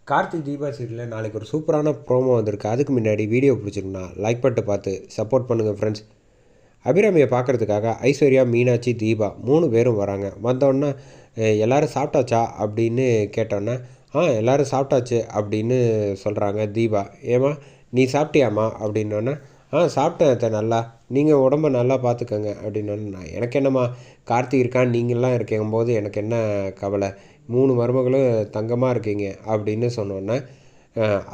கார்த்திக் தீபா சீரியலில் நாளைக்கு ஒரு சூப்பரான ப்ரோமோ வந்திருக்கு. அதுக்கு முன்னாடி வீடியோ பிடிச்சிருக்குண்ணா லைக் பண்ணிட்டு பார்த்து சப்போர்ட் பண்ணுங்கள் ஃப்ரெண்ட்ஸ். அபிராமியை பார்க்குறதுக்காக ஐஸ்வர்யா, மீனாட்சி, தீபா 3 பேரும் வராங்க. வந்தோடனே எல்லோரும் சாப்பிட்டாச்சா அப்படின்னு கேட்டோன்னே எல்லோரும் சாப்பிட்டாச்சு அப்படின்னு சொல்கிறாங்க தீபா. ஏம்மா நீ சாப்பிட்டியாம்மா அப்படின்னோடனே சாப்பிட்டேன் அத்தை, நல்லா நீங்கள் உடம்ப நல்லா பார்த்துக்கங்க அப்படின்னோடனே நான் எனக்கு என்னம்மா, கார்த்திக் இருக்கான் நீங்கள்லாம் இருக்கங்கும்போது எனக்கு என்ன கவலை, 3 மருமகளும் தங்கமாக இருக்கீங்க அப்படின்னு சொன்னோன்னே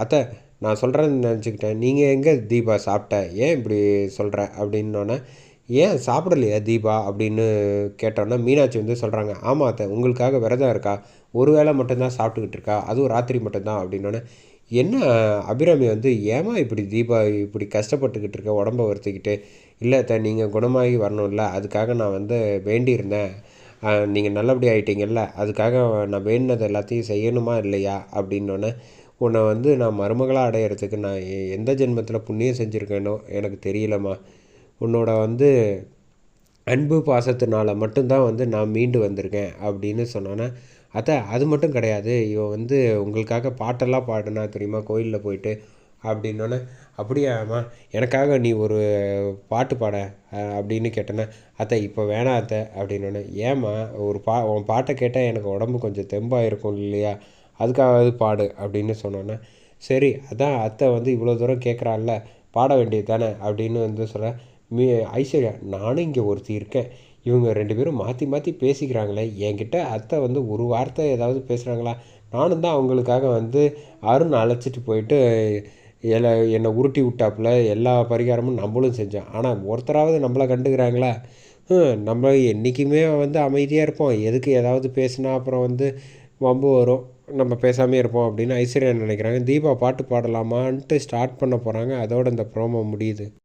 அத்தை நான் சொல்கிறேன்னு நினச்சிக்கிட்டேன், நீங்கள் எங்கே தீபா சாப்பிட்ட, ஏன் இப்படி சொல்கிற அப்படின்னோடனே ஏன் சாப்பிடலையா தீபா அப்படின்னு கேட்டோன்னே மீனாட்சி வந்து சொல்கிறாங்க, ஆமாம் அத்தை உங்களுக்காக விரதம் இருக்கா, ஒரு வேளை மட்டும்தான் சாப்பிட்டுக்கிட்டு இருக்கா, அதுவும் ராத்திரி மட்டும்தான் அப்படின்னோடனே என்ன அபிராமி வந்து ஏம்மா இப்படி தீபா இப்படி கஷ்டப்பட்டுக்கிட்டு இருக்க உடம்ப வருத்திக்கிட்டு, இல்லை அத்தை நீங்கள் குணமாகி வரணும்ல அதுக்காக நான் வந்து வேண்டியிருந்தேன், நீங்கள் நல்லபடி ஆகிட்டீங்கல்ல அதுக்காக நான் வேண்டினது எல்லாத்தையும் செய்யணுமா இல்லையா அப்படின்னோடனே உன்னை வந்து நான் மருமகளாக அடையிறதுக்கு நான் எந்த ஜென்மத்தில் புண்ணியம் செஞ்சுருக்கேனோ எனக்கு தெரியலம்மா, உன்னோட வந்து அன்பு பாசத்தினால மட்டும்தான் வந்து நான் மீண்டு வந்திருக்கேன் அப்படின்னு சொன்னோன்னே அத்தை அது மட்டும் கிடையாது, இவன் வந்து உங்களுக்காக பாட்டெல்லாம் பாடினா தெரியுமா கோயிலில் போயிட்டு அப்படின்னோடனே அப்படியாம்மா எனக்காக நீ ஒரு பாட்டு பாட அப்படின்னு கேட்டேன்னே அத்தை இப்போ வேணாம் அத்தை அப்படின்னோடனே ஏம்மா ஒரு உன் பாட்டை கேட்டால் எனக்கு உடம்பு கொஞ்சம் தெம்பாக இருக்கும் இல்லையா, அதுக்காகவது பாடு அப்படின்னு சொன்னோன்னே சரி அதான் அத்தை வந்து இவ்வளோ தூரம் கேட்குறாள்ல பாட வேண்டியது தானே அப்படின்னு வந்து சொல்ல ஐஸ்வர்யா நானும் இங்கே ஒருத்தி இருக்கேன், இவங்க 2 பேரும் மாற்றி மாற்றி பேசிக்கிறாங்களே, என்கிட்ட அத்தை வந்து ஒரு வார்த்தை ஏதாவது பேசுகிறாங்களா, நானும் தான் அவங்களுக்காக வந்து அருண் அழைச்சிட்டு போயிட்டு என்னை உருட்டி விட்டாப்புல எல்லா பரிகாரமும் நம்மளும் செஞ்சோம், ஆனால் ஒருத்தராவது நம்மளை கண்டுக்கிறாங்களா, நம்ம என்றைக்குமே வந்து அமைதியாக இருப்போம், எதுக்கு ஏதாவது பேசினா அப்புறம் வந்து வம்பு வரும், நம்ம பேசாமே இருப்போம் அப்படின்னு ஐஸ்வர்யா நினைக்கிறாங்க. தீபா பாட்டு பாடலாமான்ட்டு ஸ்டார்ட் பண்ண போகிறாங்க. அதோட இந்த ப்ரோமோ முடியுது.